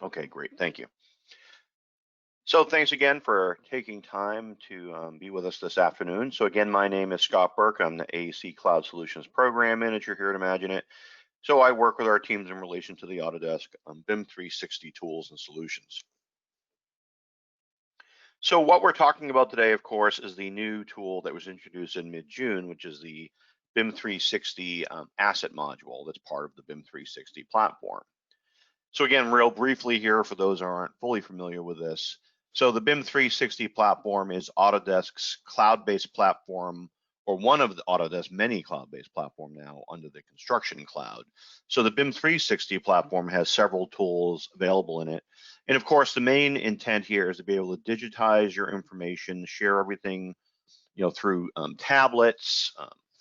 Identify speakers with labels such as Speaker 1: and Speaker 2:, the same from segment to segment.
Speaker 1: Okay, great, thank you. So thanks again for taking time to be with us this afternoon. So again, my name is Scott Burke. I'm the AEC Cloud Solutions Program Manager here at Imagine It. So I work with our teams in relation to the Autodesk BIM 360 tools and solutions. So what we're talking about today, of course, is the new tool that was introduced in mid-June, which is the BIM 360 asset module that's part of the BIM 360 platform. So again, real briefly here, for those who aren't fully familiar with this, so the BIM 360 platform is Autodesk's cloud-based platform, or one of the Autodesk many cloud-based platform now under the construction cloud. So the BIM 360 platform has several tools available in it. And of course, the main intent here is to be able to digitize your information, share everything, through tablets,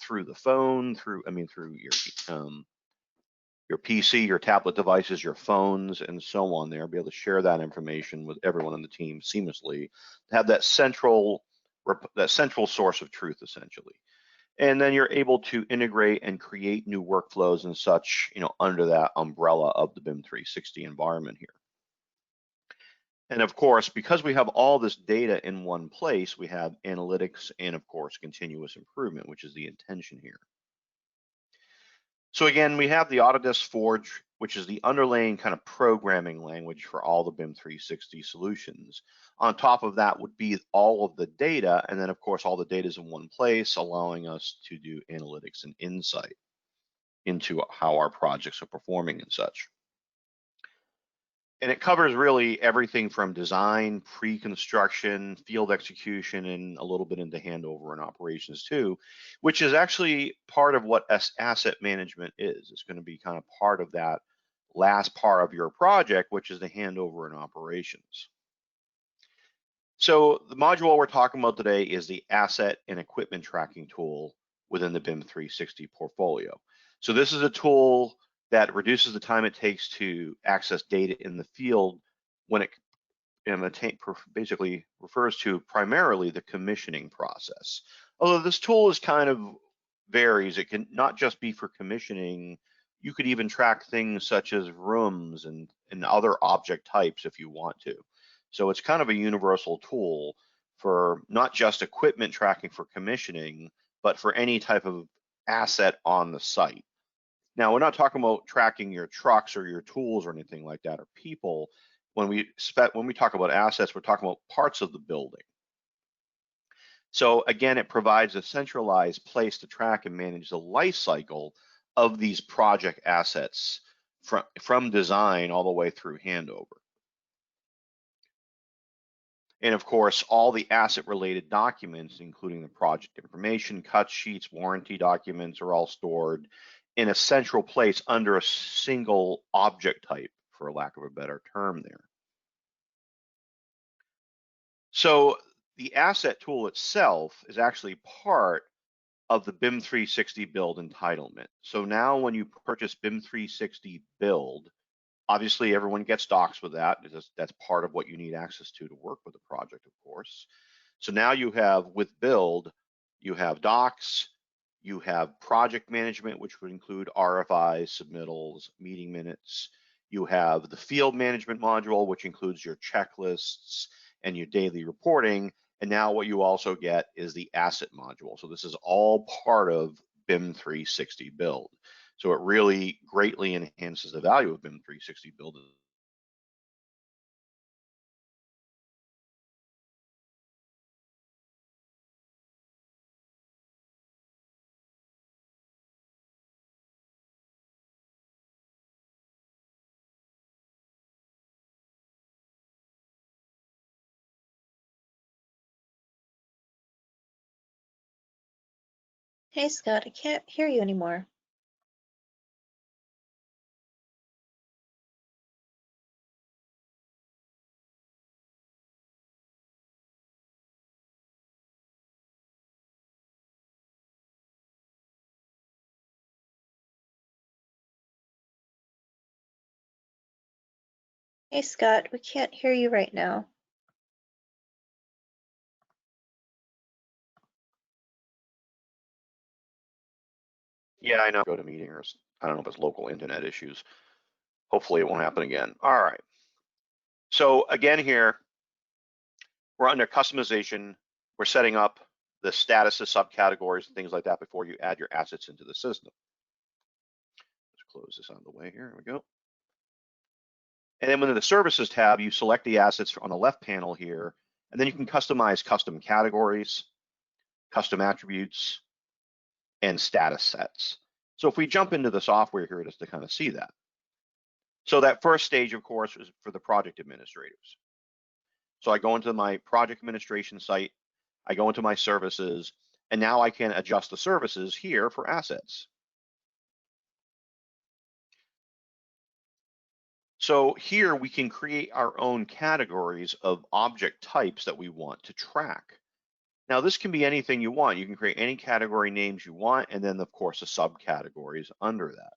Speaker 1: through the phone, through your PC, your tablet devices, your phones, and so on there, be able to share that information with everyone on the team seamlessly, to have that central source of truth, essentially. And then you're able to integrate and create new workflows and such, under that umbrella of the BIM 360 environment here. And of course, because we have all this data in one place, we have analytics and of course, continuous improvement, which is the intention here. So again, we have the Autodesk Forge, which is the underlying kind of programming language for all the BIM 360 solutions. On top of that would be all of the data, and then of course all the data is in one place, allowing us to do analytics and insight into how our projects are performing and such. And it covers really everything from design, pre-construction, field execution, and a little bit into handover and operations too, which is actually part of what asset management is. It's going to be kind of part of that last part of your project, which is the handover and operations. So the module we're talking about today is the asset and equipment tracking tool within the BIM 360 portfolio. So this is a tool that reduces the time it takes to access data in the field when it basically refers to primarily the commissioning process. Although this tool is kind of varies, it can not just be for commissioning, you could even track things such as rooms and other object types if you want to. So it's kind of a universal tool for not just equipment tracking for commissioning, but for any type of asset on the site. Now, we're not talking about tracking your trucks or your tools or anything like that, or people. When we talk about assets, we're talking about parts of the building. So again, it provides a centralized place to track and manage the life cycle of these project assets from design all the way through handover. And of course, all the asset-related documents, including the project information, cut sheets, warranty documents, are all stored in a central place under a single object type, for lack of a better term there. So the asset tool itself is actually part of the BIM 360 build entitlement. So now when you purchase BIM 360 build, obviously everyone gets docs with that, because that's part of what you need access to work with the project, of course. So now you have, with build, you have docs, you have project management, which would include RFIs, submittals, meeting minutes. You have the field management module, which includes your checklists and your daily reporting. And now what you also get is the asset module. So this is all part of BIM 360 build. So it really greatly enhances the value of BIM 360 build.
Speaker 2: Hey Scott, I can't hear you anymore. Hey Scott, we can't hear you right now.
Speaker 1: Yeah, I know. Go to meeting, or I don't know if it's local internet issues. Hopefully it won't happen again. All right. So again here, we're under customization. We're setting up the status of subcategories and things like that before you add your assets into the system. Let's close this out of the way here. Here we go. And then within the services tab, you select the assets on the left panel here, and then you can customize custom categories, custom attributes, and status sets. So if we jump into the software here just to kind of see that. So that first stage, of course, is for the project administrators. So I go into my project administration site, I go into my services, and now I can adjust the services here for assets. So here we can create our own categories of object types that we want to track. Now this can be anything you want. You can create any category names you want, and then of course the subcategories under that.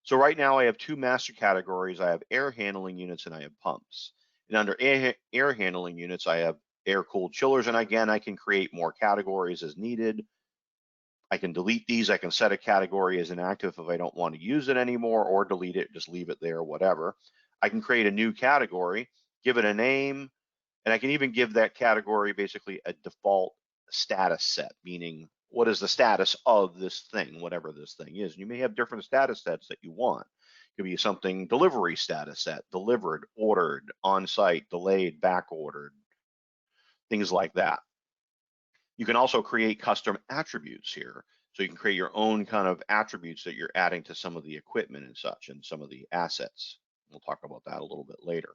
Speaker 1: So right now I have two master categories. I have air handling units and I have pumps. And under air handling units, I have air-cooled chillers. And again, I can create more categories as needed. I can delete these. I can set a category as inactive if I don't want to use it anymore, or delete it, just leave it there, whatever. I can create a new category, give it a name, and I can even give that category basically a default status set, meaning what is the status of this thing, whatever this thing is. And you may have different status sets that you want. It could be something delivery status set, delivered, ordered, on-site, delayed, back ordered, things like that. You can also create custom attributes here. So you can create your own kind of attributes that you're adding to some of the equipment and such, and some of the assets. We'll talk about that a little bit later.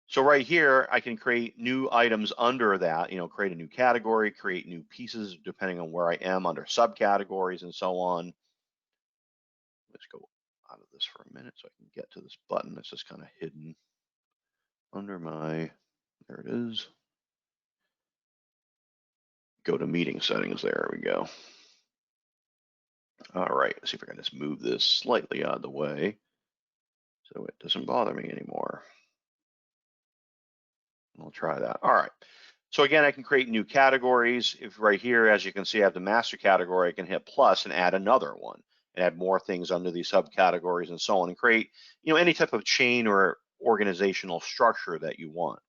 Speaker 1: So right here, I can create new items under that, create a new category, create new pieces depending on where I am under subcategories and so on. Let's go out of this for a minute so I can get to this button that's just kind of hidden under my, there it is. Go to meeting settings, there we go. All right, let's see if I can just move this slightly out of the way so it doesn't bother me anymore. We'll try that. All right. So again, I can create new categories. If right here, as you can see, I have the master category, I can hit plus and add another one and add more things under these subcategories and so on, and create, any type of chain or organizational structure that you want.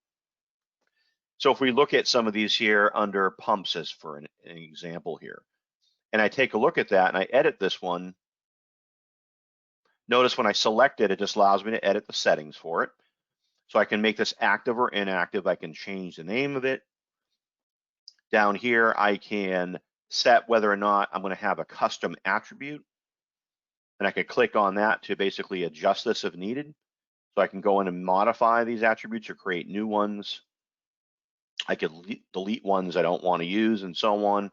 Speaker 1: So if we look at some of these here under pumps as for an example here, and I take a look at that and I edit this one, notice when I select it, it just allows me to edit the settings for it. So I can make this active or inactive. I can change the name of it. Down here, I can set whether or not I'm going to have a custom attribute. And I can click on that to basically adjust this if needed. So I can go in and modify these attributes or create new ones. I could delete ones I don't want to use and so on.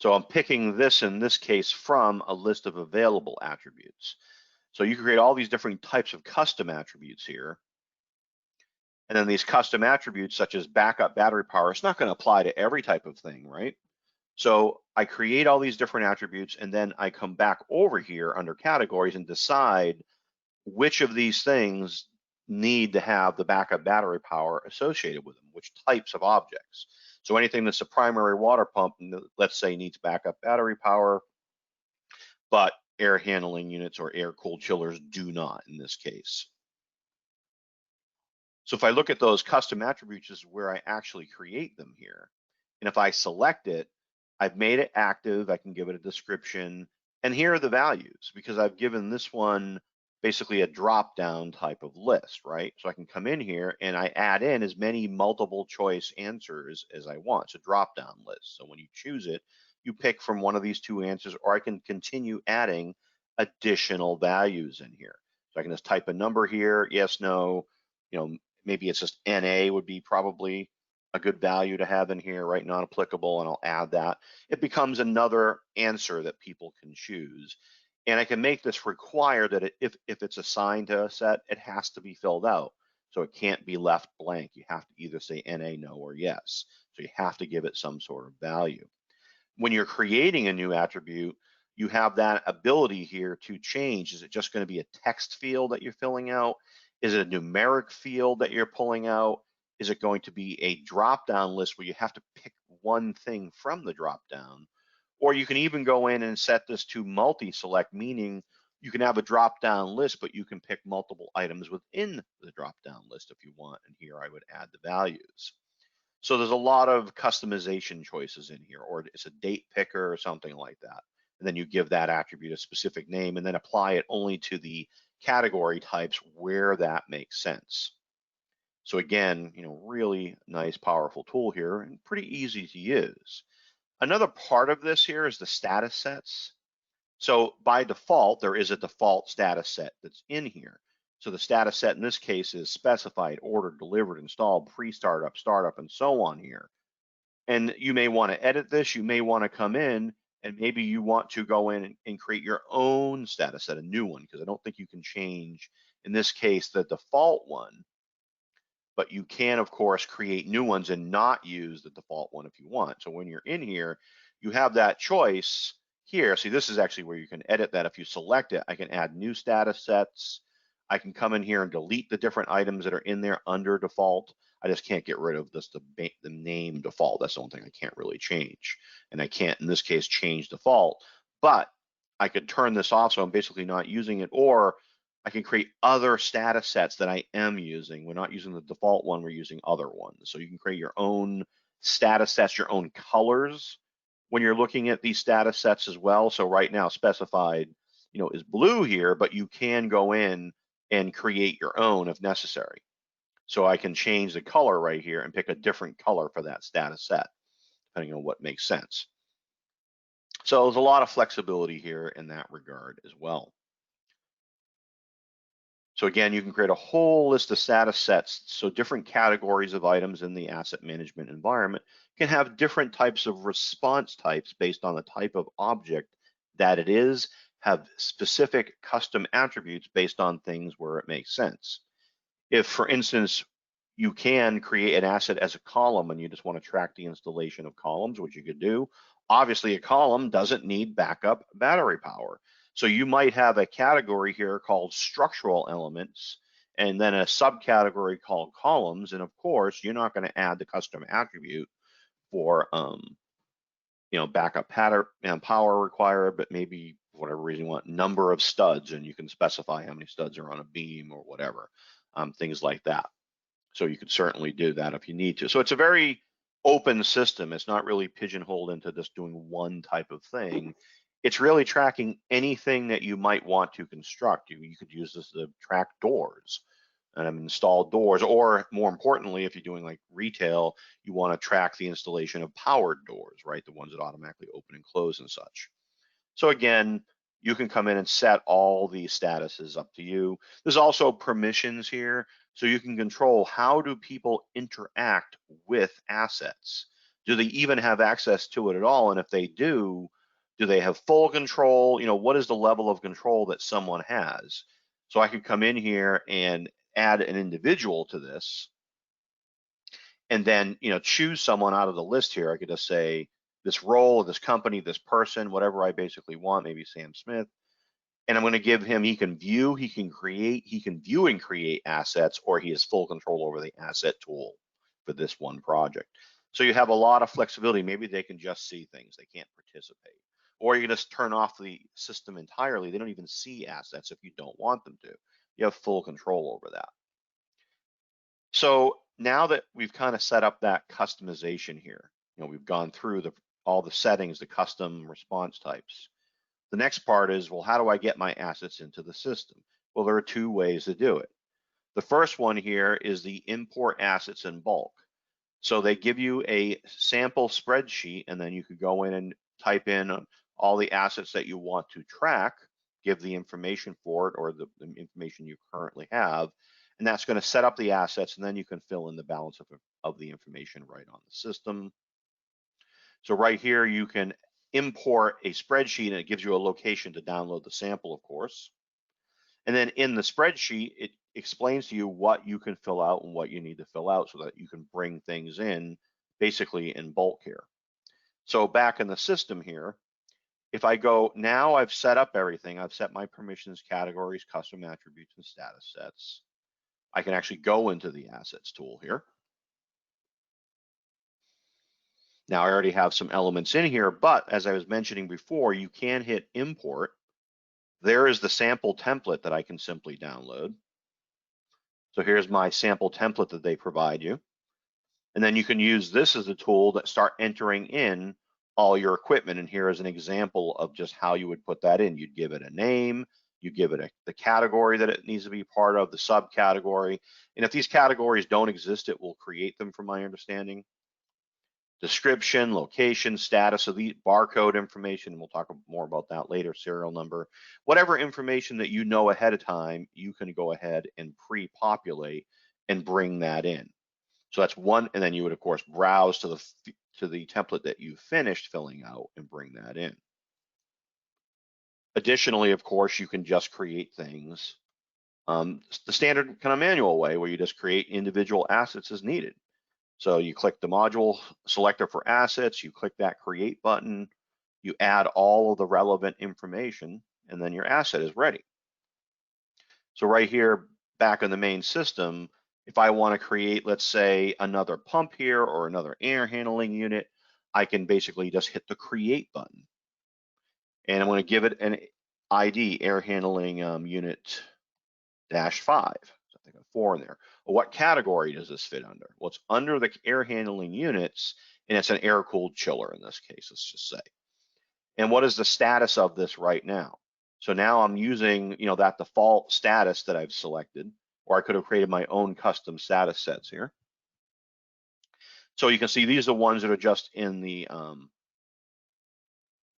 Speaker 1: So I'm picking this in this case from a list of available attributes. So you can create all these different types of custom attributes here. And then these custom attributes such as backup battery power, it's not going to apply to every type of thing, right? So I create all these different attributes and then I come back over here under categories and decide which of these things need to have the backup battery power associated with them, which types of objects. So anything that's a primary water pump, let's say, needs backup battery power, but air handling units or air-cooled chillers do not in this case. So if I look at those custom attributes, is where I actually create them here. And if I select it, I've made it active, I can give it a description, and here are the values, because I've given this one basically a drop-down type of list, right? So I can come in here and I add in as many multiple choice answers as I want. It's a drop-down list. So when you choose it, you pick from one of these two answers, or I can continue adding additional values in here. So I can just type a number here, yes, no, maybe it's just NA would be probably a good value to have in here, right? Not applicable, and I'll add that. It becomes another answer that people can choose. And I can make this require that if it's assigned to a set, it has to be filled out. So it can't be left blank. You have to either say NA, no, or yes. So you have to give it some sort of value. When you're creating a new attribute, you have that ability here to change. Is it just going to be a text field that you're filling out? Is it a numeric field that you're pulling out? Is it going to be a drop-down list where you have to pick one thing from the drop-down? Or you can even go in and set this to multi-select, meaning You can have a drop-down list, but you can pick multiple items within the drop-down list if you want. And here I would add the values. So there's a lot of customization choices in here, or it's a date picker or something like that. And then you give that attribute a specific name and then apply it only to the category types where that makes sense. So again, really nice, powerful tool here and pretty easy to use. Another part of this here is the status sets. So by default, there is a default status set that's in here. So the status set in this case is specified, ordered, delivered, installed, pre-startup, startup, and so on here. And you may want to edit this. You may want to come in and maybe you want to go in and create your own status set, a new one, because I don't think you can change, in this case, the default one. But you can, of course, create new ones and not use the default one if you want. So when you're in here, you have that choice here. See, this is actually where you can edit that. If you select it, I can add new status sets. I can come in here and delete the different items that are in there under default. I just can't get rid of this, the name default. That's the only thing I can't really change. And I can't, in this case, change default. But I could turn this off, so I'm basically not using it, or I can create other status sets that I am using. We're not using the default one, we're using other ones. So you can create your own status sets, your own colors when you're looking at these status sets as well. So right now specified, is blue here, but you can go in and create your own if necessary. So I can change the color right here and pick a different color for that status set, depending on what makes sense. So there's a lot of flexibility here in that regard as well. So again, you can create a whole list of status sets. So different categories of items in the asset management environment can have different types of response types based on the type of object that it is, have specific custom attributes based on things where it makes sense. If, for instance, you can create an asset as a column and you just want to track the installation of columns, which you could do. Obviously, a column doesn't need backup battery power. So you might have a category here called structural elements, and then a subcategory called columns. And of course, you're not going to add the custom attribute for backup power required, but maybe for whatever reason you want number of studs, and you can specify how many studs are on a beam or whatever, things like that. So you could certainly do that if you need to. So it's a very open system. It's not really pigeonholed into just doing one type of thing. It's really tracking anything that you might want to construct. You could use this to track doors and install doors, or more importantly, if you're doing like retail, you want to track the installation of powered doors, right? The ones that automatically open and close and such. So again, you can come in and set all these statuses up to you. There's also permissions here, so you can control how do people interact with assets. Do they even have access to it at all? And if they do they have full control? What is the level of control that someone has? So I could come in here and add an individual to this, and then choose someone out of the list here. I could just say this role, this company, this person, whatever I basically want, maybe Sam Smith. And I'm going to give him, he can view, he can create, he can view and create assets, or he has full control over the asset tool for this one project. So you have a lot of flexibility. Maybe they can just see things, they can't participate. Or you can just turn off the system entirely. They don't even see assets if you don't want them to. You have full control over that. So now that we've kind of set up that customization here, we've gone through all the settings, the custom response types. The next part is, well, how do I get my assets into the system? Well, there are two ways to do it. The first one here is the import assets in bulk. So they give you a sample spreadsheet, and then you could go in and type in all the assets that you want to track, give the information for it, or the information you currently have, and that's going to set up the assets, and then you can fill in the balance of the information right on the system. So right here, you can import a spreadsheet, and it gives you a location to download the sample, of course. And then in the spreadsheet, it explains to you what you can fill out and what you need to fill out so that you can bring things in basically in bulk here. So back in the system here, if I go, now I've set up everything. I've set my permissions, categories, custom attributes, and status sets. I can actually go into the assets tool here. Now I already have some elements in here, but as I was mentioning before, you can hit import, there is the sample template that I can simply download. So here's my sample template that they provide you. And then you can use this as a tool that start entering in all your equipment. And here is an example of just how you would put that in. You'd give it a name, you give it the category that it needs to be part of, the subcategory. And if these categories don't exist, it will create them from my understanding. Description, location, status of the barcode information, and we'll talk more about that later, serial number. Whatever information that you know ahead of time, you can go ahead and pre-populate and bring that in. So that's one, and then you would of course browse to the template that you finished filling out and bring that in. Additionally, of course, you can just create things the standard kind of manual way where you just create individual assets as needed. So you click the module selector for assets, you click that create button, you add all of the relevant information, and then your asset is ready. So right here, back in the main system, if I want to create, let's say, another pump here or another air handling unit, I can basically just hit the create button. And I'm going to give it an ID, air handling unit -5. So I think I have 4 in there. Well, what category does this fit under? Well, it's under the air handling units, and it's an air-cooled chiller in this case, let's just say. And what is the status of this right now? So now I'm using, that default status that I've selected, or I could have created my own custom status sets here. So you can see these are the ones that are just in the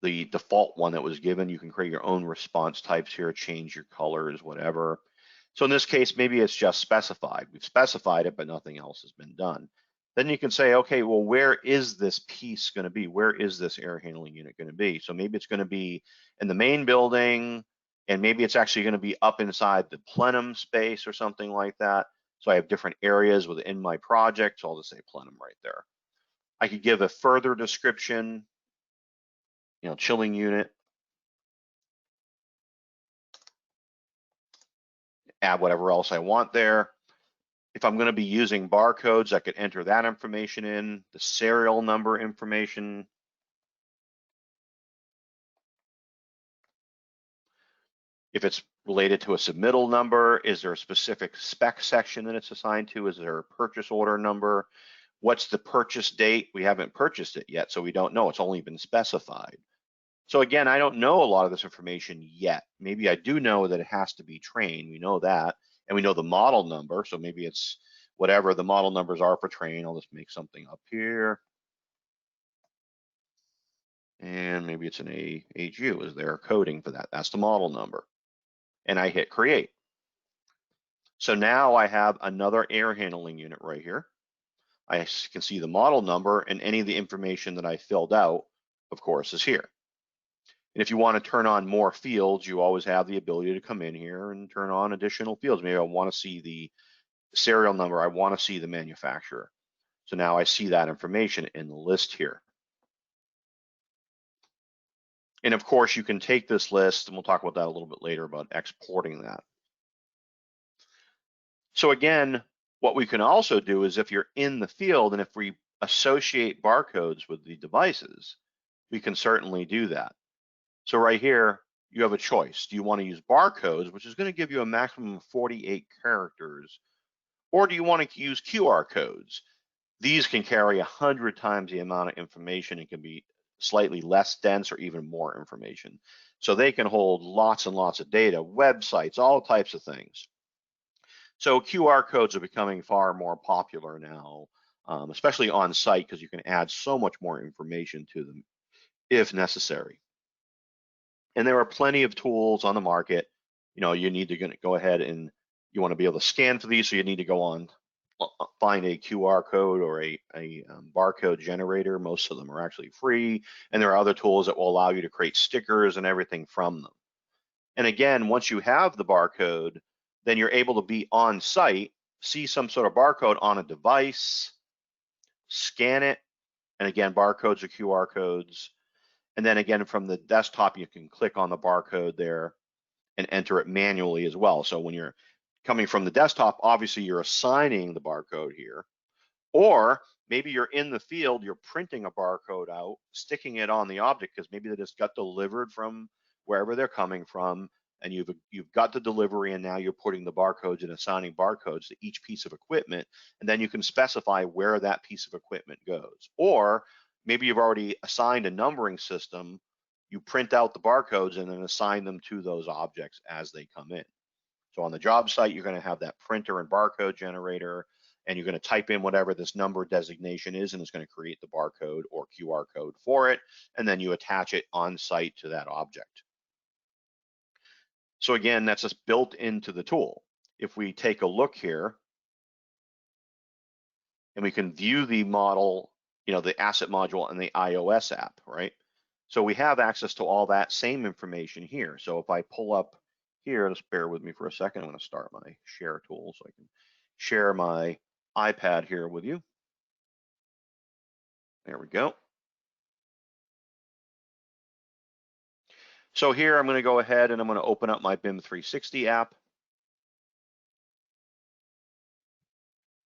Speaker 1: default one that was given. You can create your own response types here, change your colors, whatever. So in this case, maybe it's just specified. We've specified it, but nothing else has been done. Then you can say, okay, well, where is this piece going to be? Where is this air handling unit going to be? So maybe it's going to be in the main building, and maybe it's actually going to be up inside the plenum space or something like that. So I have different areas within my project. So I'll just say plenum right there. I could give a further description, chilling unit, add whatever else I want there. If I'm going to be using barcodes, I could enter that information in, the serial number information. If it's related to a submittal number, is there a specific spec section that it's assigned to? Is there a purchase order number? What's the purchase date? We haven't purchased it yet, so we don't know. It's only been specified. So again, I don't know a lot of this information yet. Maybe I do know that it has to be trained. We know that, and we know the model number. So maybe it's whatever the model numbers are for train. I'll just make something up here. And maybe it's an AHU. Is there a coding for that? That's the model number. And I hit create. So now I have another air handling unit right here. I can see the model number, and any of the information that I filled out, of course, is here. And if you want to turn on more fields, you always have the ability to come in here and turn on additional fields. Maybe I want to see the serial number. I want to see the manufacturer. So now I see that information in the list here. And of course, you can take this list, and we'll talk about that a little bit later about exporting that. So again, what we can also do is if you're in the field and if we associate barcodes with the devices, we can certainly do that. So right here, you have a choice. Do you want to use barcodes, which is going to give you a maximum of 48 characters, or do you want to use QR codes? These can carry 100 times the amount of information. It can be slightly less dense or even more information. So they can hold lots and lots of data, websites, all types of things. So QR codes are becoming far more popular now, especially on site, because you can add so much more information to them if necessary. And there are plenty of tools on the market. You need to go ahead and you want to be able to scan for these, so you need to go on, find a QR code or a barcode generator. Most of them are actually free, and there are other tools that will allow you to create stickers and everything from them. And again, once you have the barcode, then you're able to be on site, see some sort of barcode on a device, scan it, and again, barcodes are QR codes. And then again, from the desktop, you can click on the barcode there and enter it manually as well. So when you're coming from the desktop, obviously you're assigning the barcode here, or maybe you're in the field, you're printing a barcode out, sticking it on the object because maybe they just got delivered from wherever they're coming from, and you've got the delivery, and now you're putting the barcodes and assigning barcodes to each piece of equipment, and then you can specify where that piece of equipment goes. Or maybe you've already assigned a numbering system, you print out the barcodes and then assign them to those objects as they come in. So on the job site, you're going to have that printer and barcode generator, and you're going to type in whatever this number designation is, and it's going to create the barcode or QR code for it, and then you attach it on site to that object. So again, that's just built into the tool. If we take a look here, and we can view the model, the asset module and the iOS app, right? So we have access to all that same information here. So if I pull up here, just bear with me for a second. I'm going to start my share tool so I can share my iPad here with you. There we go. So here I'm going to go ahead and I'm going to open up my BIM 360 app.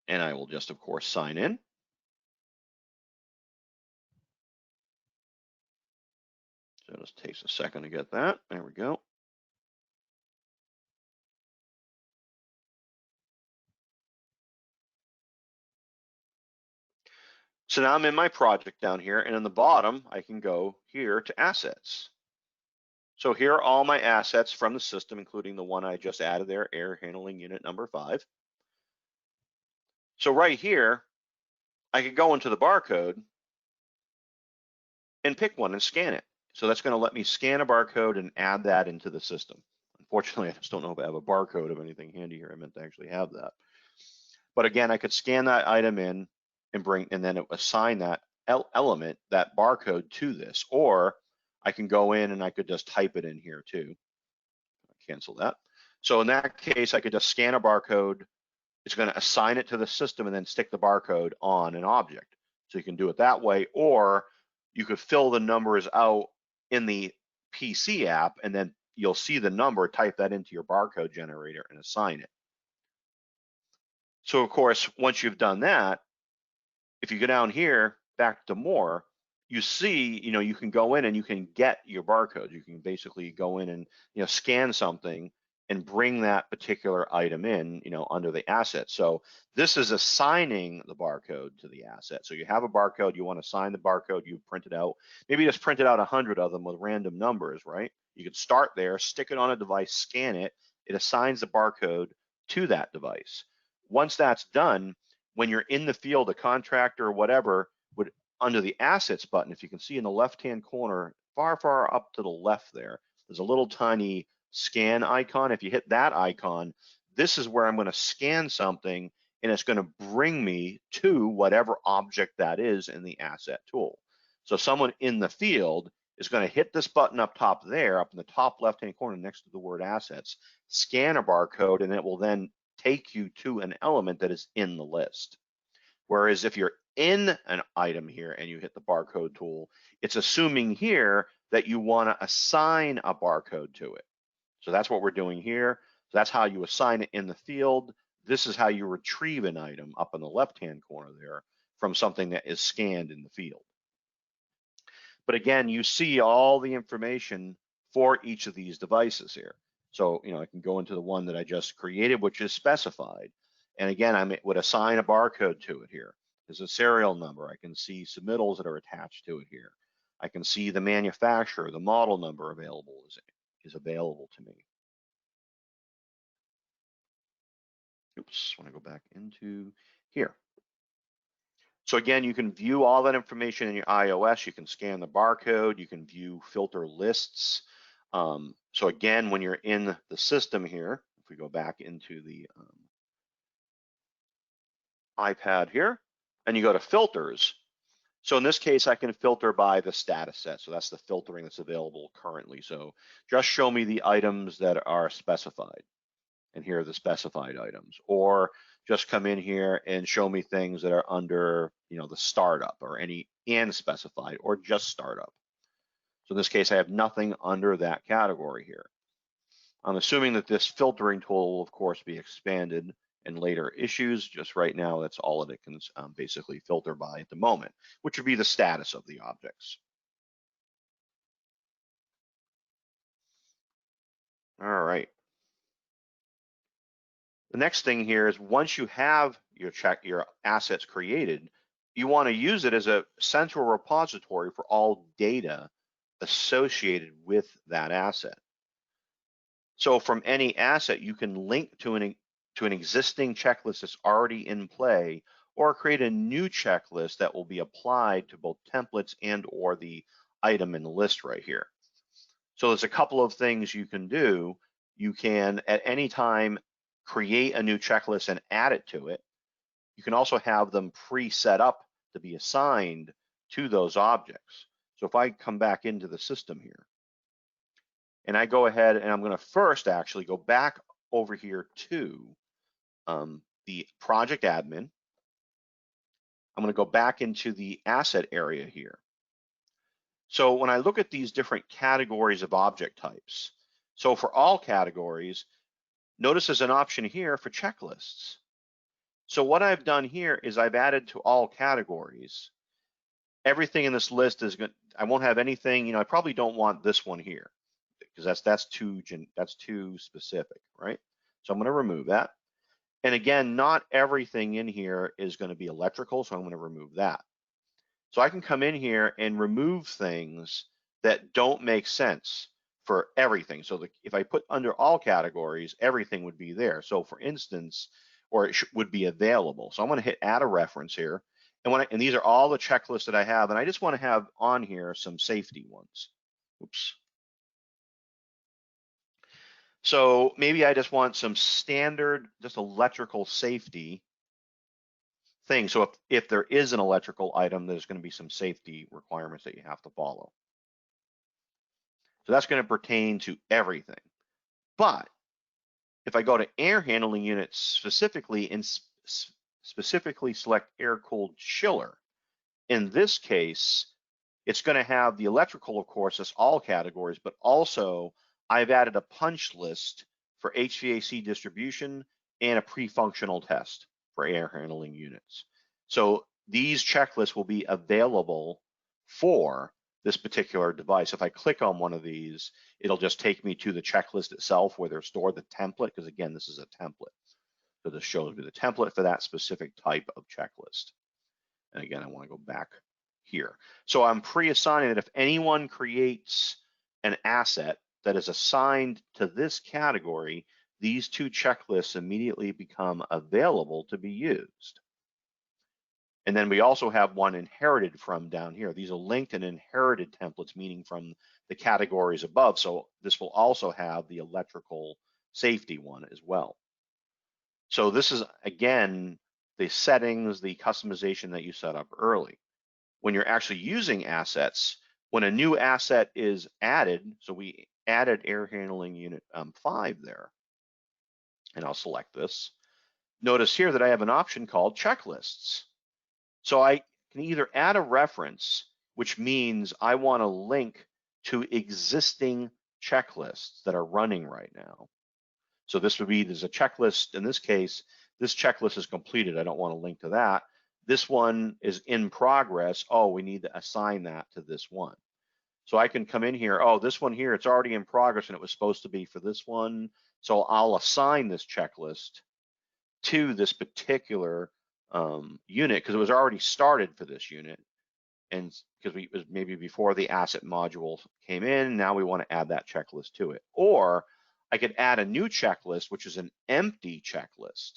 Speaker 1: And I will just, of course, sign in. So it just takes a second to get that. There we go. So now I'm in my project down here, and in the bottom, I can go here to assets. So here are all my assets from the system, including the one I just added there, air handling unit number 5. So right here, I could go into the barcode and pick one and scan it. So that's going to let me scan a barcode and add that into the system. Unfortunately, I just don't know if I have a barcode of anything handy here. I meant to actually have that. But again, I could scan that item in and then assign that element, that barcode to this, or I can go in and I could just type it in here too. Cancel that. So in that case, I could just scan a barcode. It's going to assign it to the system and then stick the barcode on an object. So you can do it that way, or you could fill the numbers out in the PC app, and then you'll see the number, type that into your barcode generator and assign it. So of course, once you've done that, if you go down here, back to more, you see, you can go in and you can get your barcode. You can basically go in and, scan something and bring that particular item in, under the asset. So this is assigning the barcode to the asset. So you have a barcode, you want to assign the barcode, you print it out. Maybe just printed out 100 of them with random numbers, right? You could start there, stick it on a device, scan it, it assigns the barcode to that device. Once that's done, when you're in the field, a contractor or whatever would, under the assets button, if you can see in the left-hand corner, far up to the left there's a little tiny scan icon. If you hit that icon, this is where I'm going to scan something, and it's going to bring me to whatever object that is in the asset tool. So someone in the field is going to hit this button up top there, up in the top left-hand corner next to the word assets, scan a barcode, and it will then take you to an element that is in the list. Whereas if you're in an item here and you hit the barcode tool, it's assuming here that you want to assign a barcode to it. So that's what we're doing here. So that's how you assign it in the field. This is how you retrieve an item up in the left-hand corner there from something that is scanned in the field. But again, you see all the information for each of these devices here. So, I can go into the one that I just created, which is specified. And again, I would assign a barcode to it here. There's a serial number. I can see submittals that are attached to it here. I can see the manufacturer, the model number available is available to me. Oops, I want to go back into here. So again, you can view all that information in your iOS. You can scan the barcode. You can view filter lists. So again, when you're in the system here, if we go back into the iPad here, and you go to filters. So in this case, I can filter by the status set. So that's the filtering that's available currently. So just show me the items that are specified. And here are the specified items. Or just come in here and show me things that are under, the startup or any and specified or just startup. So in this case, I have nothing under that category here. I'm assuming that this filtering tool will, of course, be expanded in later issues. Just right now, that's all that it can basically filter by at the moment, which would be the status of the objects. All right. The next thing here is once you have your assets created, you want to use it as a central repository for all data associated with that asset. So from any asset, you can link to an existing checklist that's already in play, or create a new checklist that will be applied to both templates and or the item in the list right here. So there's a couple of things you can do. You can at any time create a new checklist and add it to it. You can also have them pre-set up to be assigned to those objects. So if I come back into the system here, and I go ahead and I'm going to first actually go back over here to the project admin. I'm going to go back into the asset area here. So when I look at these different categories of object types, so for all categories, notice there's an option here for checklists. So what I've done here is I've added to all categories. Everything in this list is going. I won't have anything. I probably don't want this one here because that's too specific, right? So I'm going to remove that. And again, not everything in here is going to be electrical, so I'm going to remove that. So I can come in here and remove things that don't make sense for everything. So if I put under all categories, everything would be there. So for instance, or it would be available. So I'm going to hit add a reference here. And these are all the checklists that I have. And I just want to have on here some safety ones. Oops. So maybe I just want some standard, just electrical safety thing. So if there is an electrical item, there's going to be some safety requirements that you have to follow. So that's going to pertain to everything. But if I go to air handling units specifically and specifically select air-cooled chiller, in this case, it's going to have the electrical, of course, as all categories, but also I've added a punch list for HVAC distribution and a pre-functional test for air handling units. So these checklists will be available for this particular device. If I click on one of these, it'll just take me to the checklist itself where they're stored, the template, because again, this is a template. So this shows me the template for that specific type of checklist. And again, I want to go back here. So I'm pre-assigning that if anyone creates an asset that is assigned to this category, these two checklists immediately become available to be used. And then we also have one inherited from down here. These are linked and inherited templates, meaning from the categories above. So this will also have the electrical safety one as well. So this is, again, the settings, the customization that you set up early. When you're actually using assets, when a new asset is added, so we added air handling unit 5 there, and I'll select this. Notice here that I have an option called checklists. So I can either add a reference, which means I want to link to existing checklists that are running right now. So this would be, there's a checklist, in this case, this checklist is completed. I don't want to link to that. This one is in progress. Oh, we need to assign that to this one. So I can come in here, oh, this one here, it's already in progress and it was supposed to be for this one. So I'll assign this checklist to this particular unit because it was already started for this unit. And because it was maybe before the asset module came in, now we want to add that checklist to it. Or I could add a new checklist, which is an empty checklist.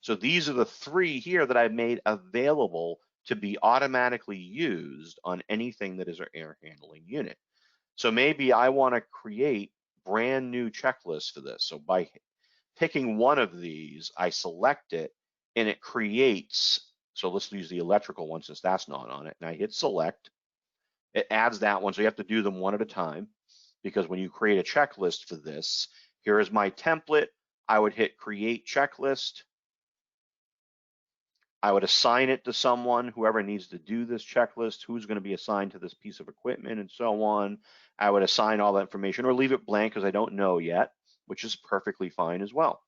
Speaker 1: So these are the 3 here that I've made available to be automatically used on anything that is an air handling unit. So maybe I want to create brand new checklists for this. So by picking one of these, I select it and it creates, so let's use the electrical one since that's not on it. And I hit select, it adds that one. So you have to do them one at a time because when you create a checklist for this, here is my template. I would hit create checklist. I would assign it to someone, whoever needs to do this checklist, who's going to be assigned to this piece of equipment and so on. I would assign all that information or leave it blank because I don't know yet, which is perfectly fine as well.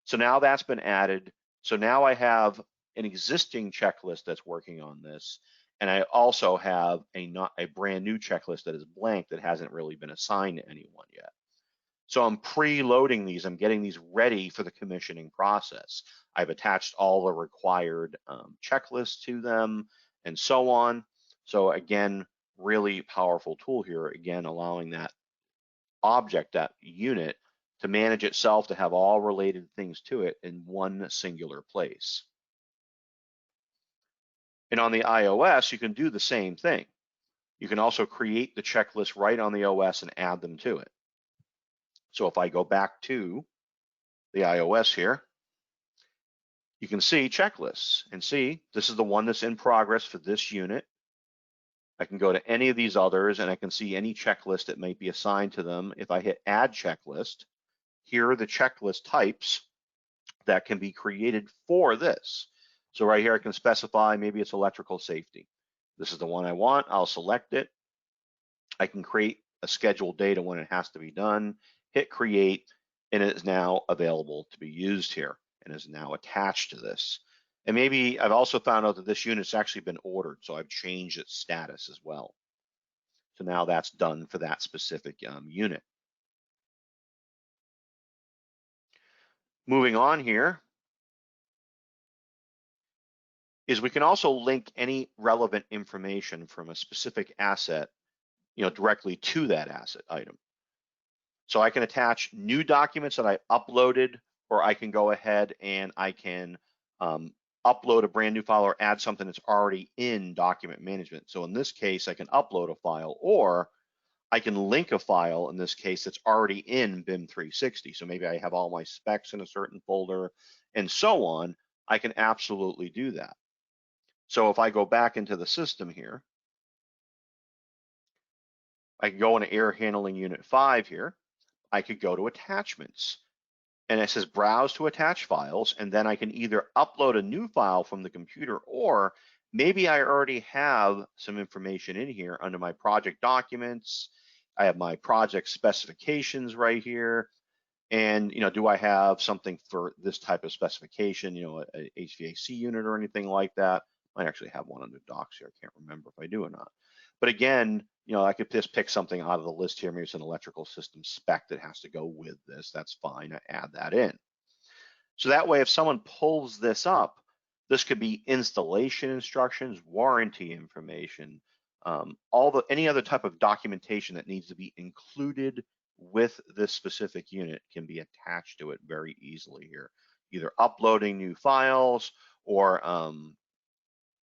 Speaker 1: So now that's been added. So now I have an existing checklist that's working on this. And I also have a brand new checklist that is blank that hasn't really been assigned to anyone yet. So I'm preloading these, I'm getting these ready for the commissioning process. I've attached all the required checklists to them and so on. So again, really powerful tool here, again, allowing that object, that unit, to manage itself, to have all related things to it in one singular place. And on the iOS, you can do the same thing. You can also create the checklist right on the OS and add them to it. So if I go back to the iOS here, you can see checklists and see this is the one that's in progress for this unit. I can go to any of these others and I can see any checklist that might be assigned to them. If I hit add checklist, here are the checklist types that can be created for this. So right here I can specify maybe it's electrical safety. This is the one I want, I'll select it. I can create a scheduled date of when it has to be done, hit create, and it is now available to be used here and is now attached to this. And maybe I've also found out that this unit's actually been ordered, so I've changed its status as well. So now that's done for that specific unit. Moving on here is we can also link any relevant information from a specific asset, directly to that asset item. So I can attach new documents that I uploaded, or I can go ahead and I can upload a brand new file or add something that's already in document management. So in this case, I can upload a file, or I can link a file, in this case, that's already in BIM 360. So maybe I have all my specs in a certain folder and so on. I can absolutely do that. So if I go back into the system here, I can go into Air Handling Unit 5 here. I could go to Attachments. And it says Browse to Attach Files, and then I can either upload a new file from the computer, or maybe I already have some information in here under my project documents. I have my project specifications right here. And do I have something for this type of specification, a HVAC unit or anything like that? I actually have one under docs here. I can't remember if I do or not. But again, I could just pick something out of the list here. Maybe it's an electrical system spec that has to go with this. That's fine. I add that in. So that way, if someone pulls this up, this could be installation instructions, warranty information, any other type of documentation that needs to be included with this specific unit can be attached to it very easily here, either uploading new files or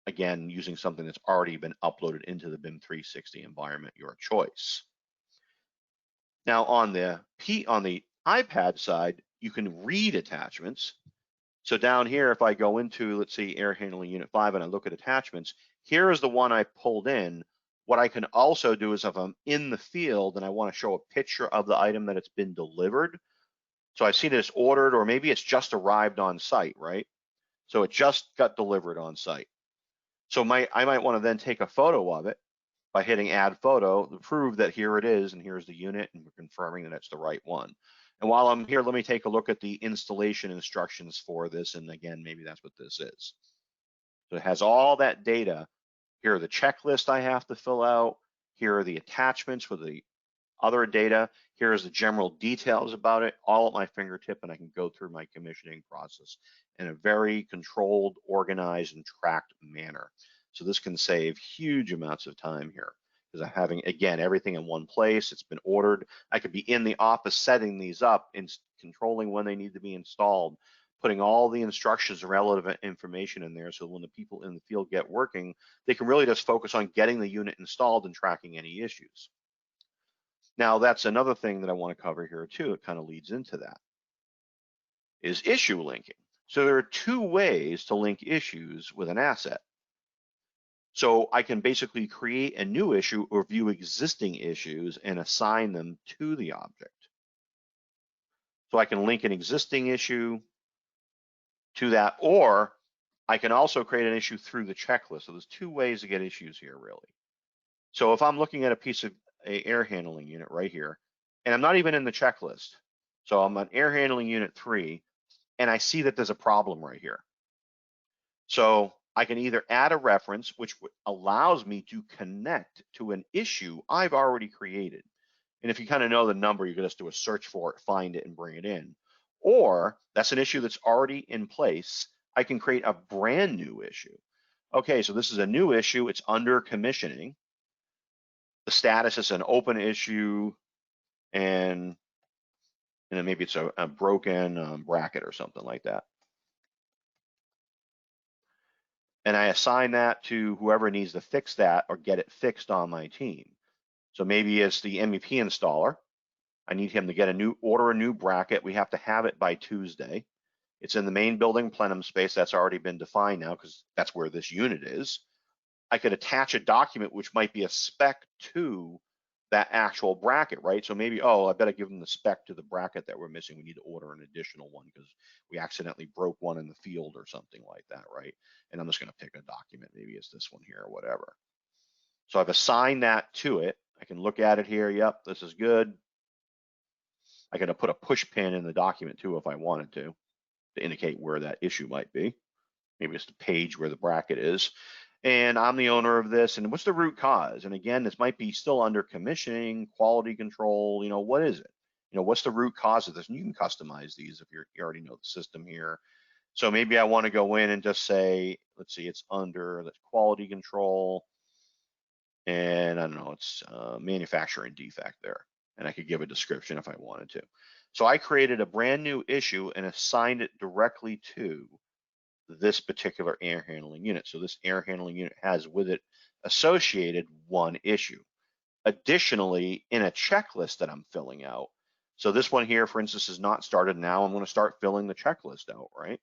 Speaker 1: again, using something that's already been uploaded into the BIM 360 environment, your choice. Now on the iPad side, you can read attachments. So down here, if I go into, let's see, Air Handling Unit 5 and I look at attachments, here is the one I pulled in. What I can also do is if I'm in the field and I want to show a picture of the item that it's been delivered. So I see that it's ordered, or maybe it's just arrived on site, right? So it just got delivered on site. So I might want to then take a photo of it by hitting add photo to prove that here it is and here's the unit, and we're confirming that it's the right one. And while I'm here, let me take a look at the installation instructions for this. And again, maybe that's what this is. So it has all that data. Here are the checklists I have to fill out. Here are the attachments with the other data. Here is the general details about it, all at my fingertip, and I can go through my commissioning process in a very controlled, organized, and tracked manner. So this can save huge amounts of time here because I'm having, again, everything in one place. It's been ordered. I could be in the office setting these up and controlling when they need to be installed, putting all the instructions and relevant information in there so when the people in the field get working, they can really just focus on getting the unit installed and tracking any issues. Now, that's another thing that I want to cover here too. It kind of leads into that, is issue linking. So there are two ways to link issues with an asset. So I can basically create a new issue or view existing issues and assign them to the object. So I can link an existing issue to that, or I can also create an issue through the checklist. So there's two ways to get issues here, really. So if I'm looking at a piece of a air handling unit right here, and I'm not even in the checklist, so I'm on Air Handling Unit 3, and I see that there's a problem right here. So I can either add a reference, which allows me to connect to an issue I've already created. And if you kind of know the number, you can just do a search for it, find it, and bring it in. Or that's an issue that's already in place. I can create a brand new issue. Okay, so this is a new issue. It's under commissioning. The status is an open issue, and then maybe it's a broken bracket or something like that. And I assign that to whoever needs to fix that or get it fixed on my team. So maybe it's the MEP installer. I need him to order a new bracket. We have to have it by Tuesday. It's in the main building plenum space. That's already been defined now because that's where this unit is. I could attach a document which might be a spec to that actual bracket, right? So maybe, oh, I better give them the spec to the bracket that we're missing. We need to order an additional one because we accidentally broke one in the field or something like that, right? And I'm just going to pick a document. Maybe it's this one here or whatever. So I've assigned that to it. I can look at it here. Yep, this is good. I can put a push pin in the document too if I wanted to indicate where that issue might be. Maybe it's the page where the bracket is. And I'm the owner of this, and what's the root cause? And again, this might be still under commissioning, quality control, what is it? What's the root cause of this? And you can customize these if you already know the system here. So maybe I want to go in and just say, let's see, it's under the quality control, and I don't know, it's manufacturing defect there. And I could give a description if I wanted to. So I created a brand new issue and assigned it directly to this particular air handling unit. So this air handling unit has with it associated one issue. Additionally, in a checklist that I'm filling out, so this one here, for instance, is not started now. I'm going to start filling the checklist out, right?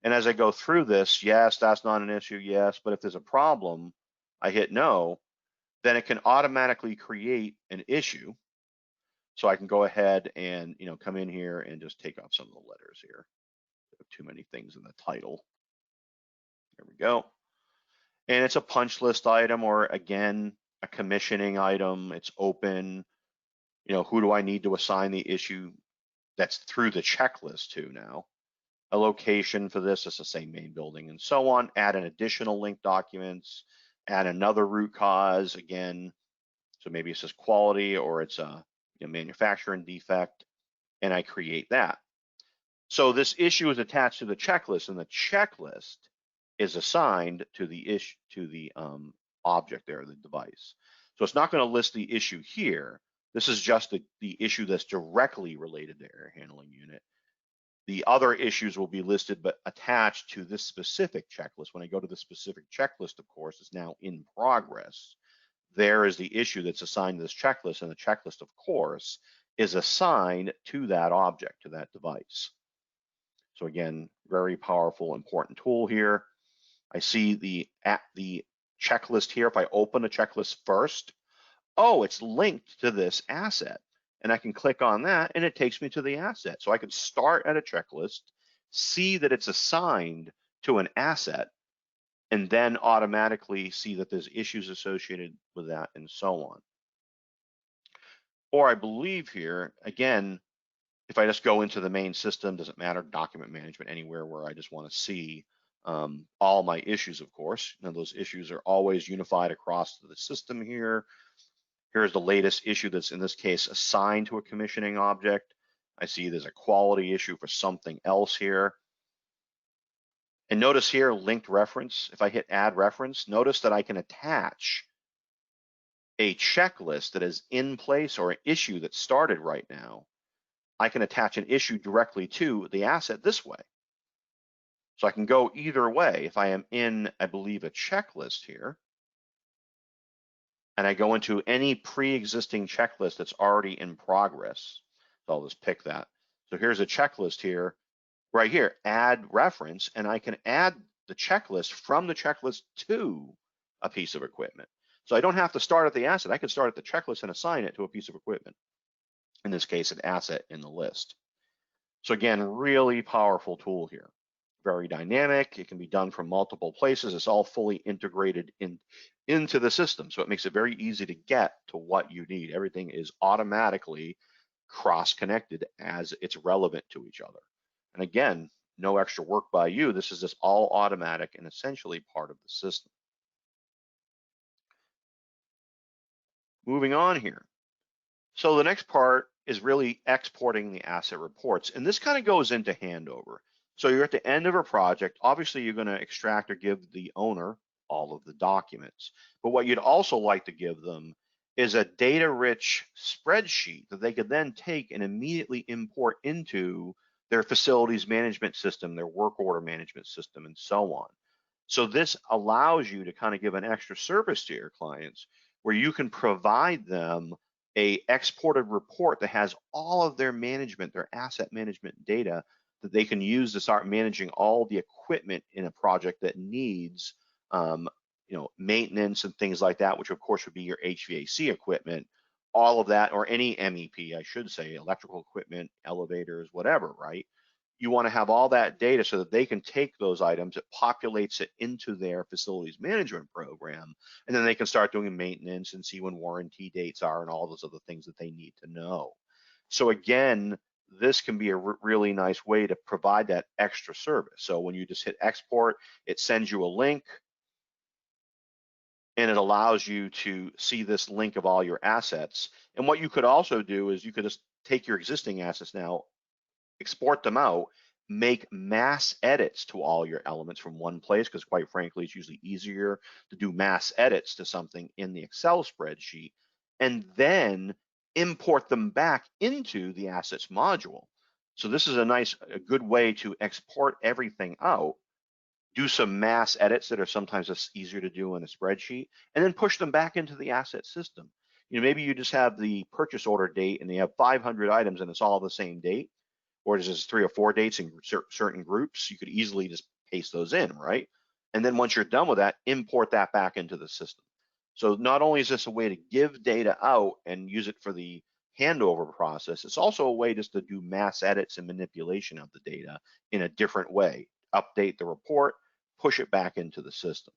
Speaker 1: And as I go through this, yes, that's not an issue, yes, but if there's a problem, I hit no, then it can automatically create an issue. So I can go ahead and come in here and just take off some of the letters here. Too many things in the title. There we go. And it's a punch list item, or again, a commissioning item. It's open. Who do I need to assign the issue that's through the checklist to now? A location for this is the same main building and so on. Add an additional link documents, add another root cause again. So maybe it's just quality or it's a manufacturing defect, and I create that. So this issue is attached to the checklist, and the checklist is assigned to the object there, the device. So it's not going to list the issue here. This is just the issue that's directly related to air handling unit. The other issues will be listed but attached to this specific checklist. When I go to the specific checklist, of course, it's now in progress. There is the issue that's assigned to this checklist, and the checklist, of course, is assigned to that object, to that device. So again, very powerful, important tool here. I see the checklist here. If I open the checklist first, oh, it's linked to this asset. And I can click on that and it takes me to the asset. So I can start at a checklist, see that it's assigned to an asset, and then automatically see that there's issues associated with that and so on. Or I believe here, again, if I just go into the main system, doesn't matter, document management, anywhere where I just want to see all my issues, of course. Now those issues are always unified across the system here. Here's the latest issue that's in this case assigned to a commissioning object. I see there's a quality issue for something else here. And notice here, linked reference. If I hit add reference, notice that I can attach a checklist that is in place or an issue that started right now. I can attach an issue directly to the asset this way. So I can go either way. If I am in, I believe, a checklist here, and I go into any pre-existing checklist that's already in progress, so I'll just pick that. So here's a checklist here, right here, add reference, and I can add the checklist from the checklist to a piece of equipment. So I don't have to start at the asset. I can start at the checklist and assign it to a piece of equipment. In this case, an asset in the list. So again, really powerful tool here. Very dynamic. It can be done from multiple places. It's all fully integrated into the system. So it makes it very easy to get to what you need. Everything is automatically cross-connected as it's relevant to each other. And again, no extra work by you. This is just all automatic and essentially part of the system. Moving on here. So the next part is really exporting the asset reports. And this kind of goes into handover. So you're at the end of a project. Obviously, you're going to extract or give the owner all of the documents. But what you'd also like to give them is a data-rich spreadsheet that they could then take and immediately import into their facilities management system, their work order management system, and so on. So this allows you to kind of give an extra service to your clients where you can provide them a exported report that has all of their management, their asset management data that they can use to start managing all the equipment in a project that needs maintenance and things like that, which of course would be your HVAC equipment, all of that, or any MEP, I should say, electrical equipment, elevators, whatever, right? You want to have all that data so that they can take those items, it populates it into their facilities management program, and then they can start doing maintenance and see when warranty dates are and all those other things that they need to know. So again, this can be a really nice way to provide that extra service. So when you just hit export, it sends you a link, and it allows you to see this link of all your assets. And what you could also do is you could just take your existing assets now, export them out, make mass edits to all your elements from one place, because quite frankly, it's usually easier to do mass edits to something in the Excel spreadsheet, and then import them back into the assets module. So this is a good way to export everything out, do some mass edits that are sometimes just easier to do in a spreadsheet, and then push them back into the asset system. Maybe you just have the purchase order date and you have 500 items and it's all the same date, or is this 3 or 4 dates in certain groups. You could easily just paste those in, right? And then once you're done with that, import that back into the system. So not only is this a way to give data out and use it for the handover process, it's also a way just to do mass edits and manipulation of the data in a different way. Update the report, push it back into the system.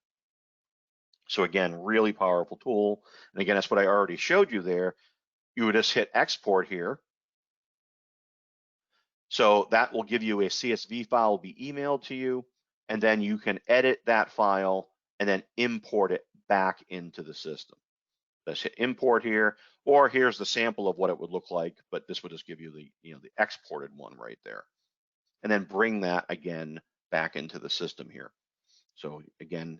Speaker 1: So again, really powerful tool. And again, that's what I already showed you there. You would just hit export here. So that will give you a CSV file, will be emailed to you, and then you can edit that file and then import it back into the system. Let's hit import here, or here's the sample of what it would look like, but this would just give you the exported one right there. And then bring that again back into the system here. So again,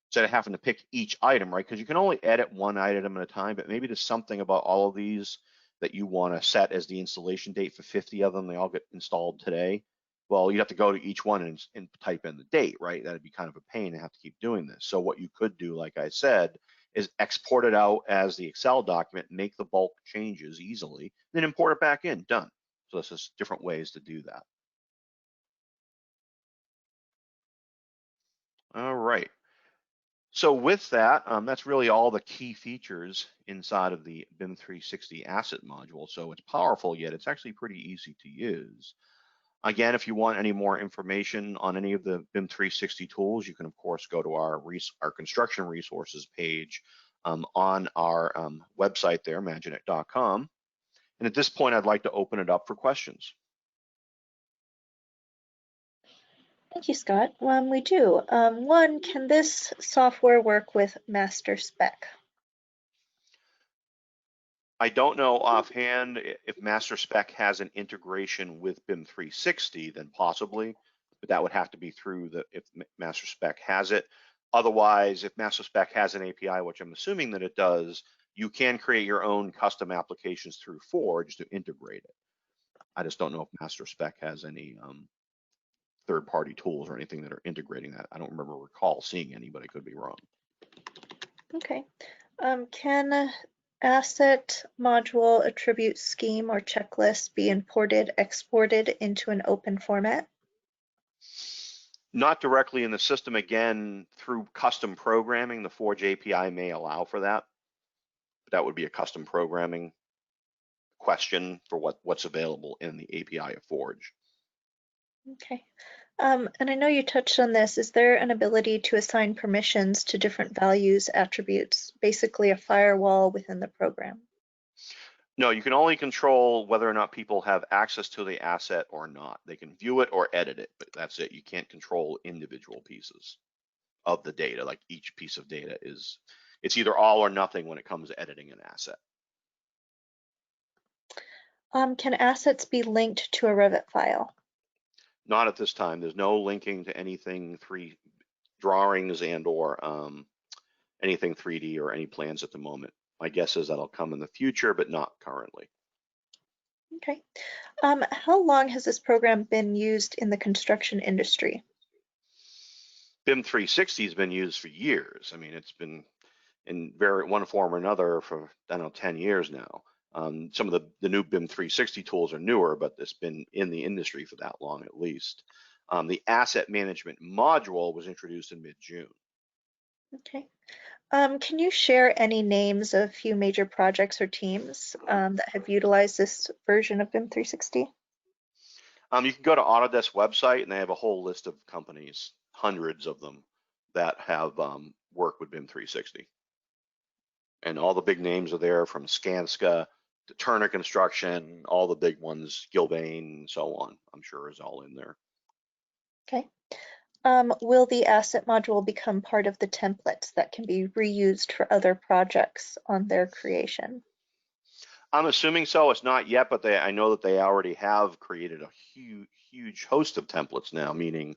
Speaker 1: instead of having to pick each item, right? Because you can only edit one item at a time, but maybe there's something about all of these that you want to set as the installation date for 50 of them. They all get installed today. Well, you'd have to go to each one and type in the date, right? That'd be kind of a pain to have to keep doing this. So what you could do, like I said, is export it out as the Excel document, make the bulk changes easily, then import it back in, done. So this is different ways to do that. All right. So with that, that's really all the key features inside of the BIM 360 asset module. So it's powerful, yet it's actually pretty easy to use. Again, if you want any more information on any of the BIM 360 tools, you can of course go to our construction resources page on our website there, maginet.com. And at this point, I'd like to open it up for questions.
Speaker 2: Thank you, Scott. We do. One, can this software work with master spec?
Speaker 1: I don't know offhand if master spec has an integration with BIM 360, then possibly, but that would have to be through if master spec has it. Otherwise, if master spec has an API, which I'm assuming that it does, you can create your own custom applications through Forge to integrate it. I just don't know if master spec has any third-party tools or anything that are integrating that. I don't recall seeing any, but I could be wrong.
Speaker 2: Okay. Can asset module attribute scheme or checklist be imported, exported into an open format?
Speaker 1: Not directly in the system. Again, through custom programming, the Forge API may allow for that. But that would be a custom programming question for what's available in the API of Forge.
Speaker 2: Okay. And I know you touched on this. Is there an ability to assign permissions to different values, attributes, basically a firewall within the program?
Speaker 1: No, you can only control whether or not people have access to the asset or not. They can view it or edit it, but that's it. You can't control individual pieces of the data. Like each piece of data it's either all or nothing when it comes to editing an asset.
Speaker 2: Can assets be linked to a Revit file?
Speaker 1: Not at this time. There's no linking to anything drawings and or anything 3D or any plans at the moment. My guess is that'll come in the future, but not currently.
Speaker 2: Okay. How long has this program been used in the construction industry?
Speaker 1: BIM 360 has been used for years. I mean, it's been in one form or another for, I don't know, 10 years now. Some of the new BIM 360 tools are newer, but it's been in the industry for that long at least. The asset management module was introduced in mid-June.
Speaker 2: Okay. Can you share any names of a few major projects or teams that have utilized this version of BIM 360?
Speaker 1: You can go to Autodesk website and they have a whole list of companies, hundreds of them, that have worked with BIM 360. And all the big names are there, from Skanska to Turner Construction, all the big ones, Gilbane, and so on, I'm sure is all in there.
Speaker 2: Okay. Will the asset module become part of the templates that can be reused for other projects on their creation?
Speaker 1: I'm assuming so. It's not yet, but I know that they already have created a huge host of templates now, meaning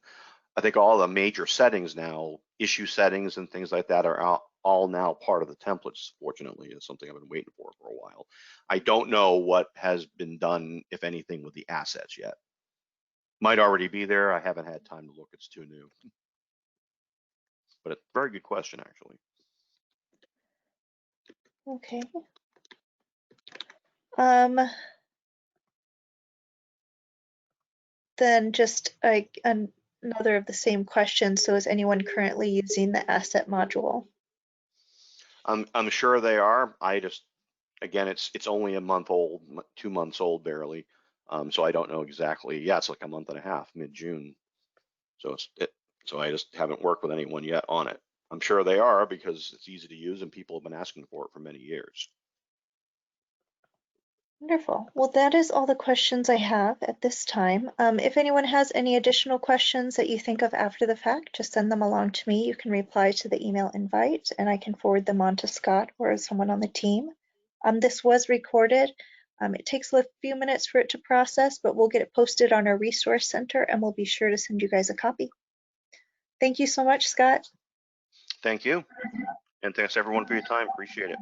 Speaker 1: I think all the major settings now, issue settings and things like that, are all now part of the templates. Fortunately, it's something I've been waiting for a while. I don't know what has been done, if anything, with the assets yet. Might already be there. I haven't had time to look. It's too new. But a very good question, actually.
Speaker 2: Okay. Then just another of the same question. So is anyone currently using the asset module?
Speaker 1: I'm sure they are. Again, it's only a month old, 2 months old barely. So I don't know exactly. Yeah, it's like a month and a half, mid-June. So so I just haven't worked with anyone yet on it. I'm sure they are, because it's easy to use and people have been asking for it for many years.
Speaker 2: Wonderful. Well, that is all the questions I have at this time. If anyone has any additional questions that you think of after the fact, just send them along to me. You can reply to the email invite and I can forward them on to Scott or someone on the team. This was recorded. It takes a few minutes for it to process, but we'll get it posted on our resource center and we'll be sure to send you guys a copy. Thank you so much, Scott.
Speaker 1: Thank you. And thanks everyone for your time. Appreciate it.